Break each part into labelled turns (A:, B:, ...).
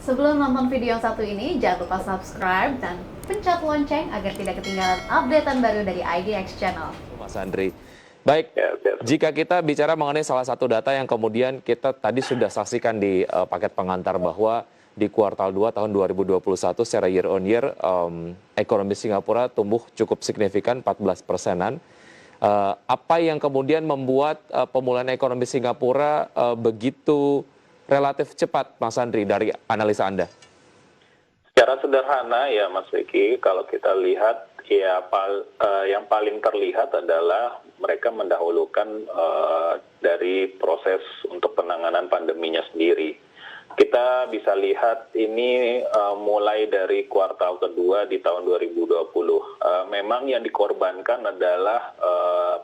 A: Sebelum nonton video yang satu ini, jangan lupa subscribe dan pencet lonceng agar tidak ketinggalan updatean baru dari IDX Channel.
B: Mas Andri. Baik, jika kita bicara mengenai salah satu data yang kemudian kita tadi sudah saksikan di paket pengantar bahwa di kuartal 2 tahun 2021 secara year on year ekonomi Singapura tumbuh cukup signifikan 14%-an. Apa yang kemudian membuat pemulihan ekonomi Singapura begitu relatif cepat, Mas Andri, dari analisa Anda?
C: Secara sederhana ya Mas Vicky, kalau kita lihat ya yang paling terlihat adalah mereka mendahulukan dari proses untuk penanganan pandeminya sendiri. Kita bisa lihat ini mulai dari kuartal kedua di tahun 2020. Memang yang dikorbankan adalah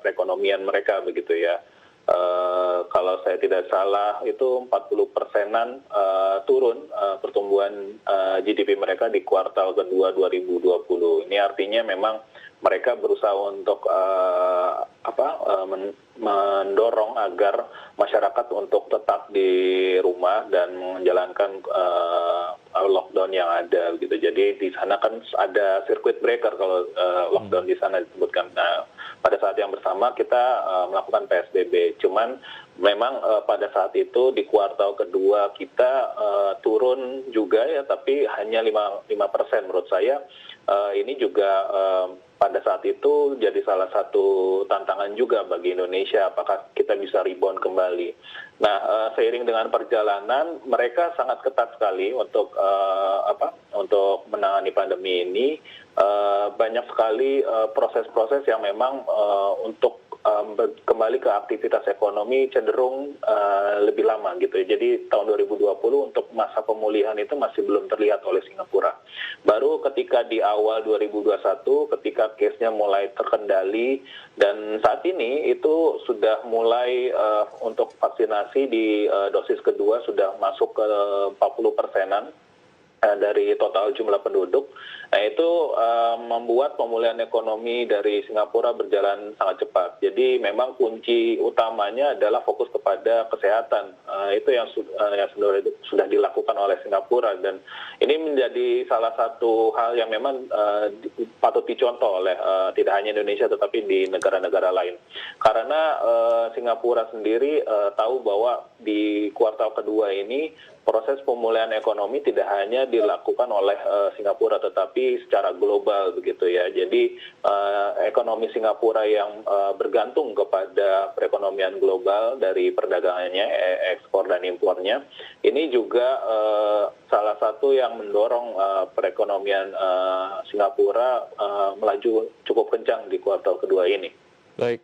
C: perekonomian mereka begitu ya. Kalau saya tidak salah itu 40%-an turun pertumbuhan GDP mereka di kuartal kedua 2020. Ini artinya memang mereka berusaha untuk mendorong agar masyarakat untuk tetap di rumah dan menjalankan lockdown yang ada gitu. Jadi di sana kan ada circuit breaker kalau lockdown di sana disebutkan. Nah, pada saat yang bersama kita melakukan PSBB. Cuman memang pada saat itu di kuartal kedua kita turun juga ya, tapi hanya 5% menurut saya. Ini juga pada saat itu jadi salah satu tantangan juga bagi Indonesia, apakah kita bisa rebound kembali. Nah, seiring dengan perjalanan, mereka sangat ketat sekali untuk untuk menangani pandemi ini. Banyak sekali proses-proses yang memang untuk kembali ke aktivitas ekonomi cenderung lebih lama gitu. Jadi tahun 2020 untuk masa pemulihan itu masih belum terlihat oleh Singapura. Baru ketika di awal 2021 ketika case-nya mulai terkendali dan saat ini itu sudah mulai untuk vaksinasi di dosis kedua sudah masuk ke 40%-an dari total jumlah penduduk. Nah itu membuat pemulihan ekonomi dari Singapura berjalan sangat cepat. Jadi memang kunci utamanya adalah fokus kepada kesehatan. Itu yang sudah dilakukan oleh Singapura dan ini menjadi salah satu hal yang memang patut dicontoh oleh tidak hanya Indonesia tetapi di negara-negara lain. Karena Singapura sendiri tahu bahwa di kuartal kedua ini proses pemulihan ekonomi tidak hanya dilakukan oleh Singapura tetapi secara global begitu ya. Jadi ekonomi Singapura yang bergantung kepada perekonomian global dari perdagangannya, ekspor dan impornya, ini juga salah satu yang mendorong perekonomian Singapura melaju cukup kencang di kuartal kedua ini.
B: Baik.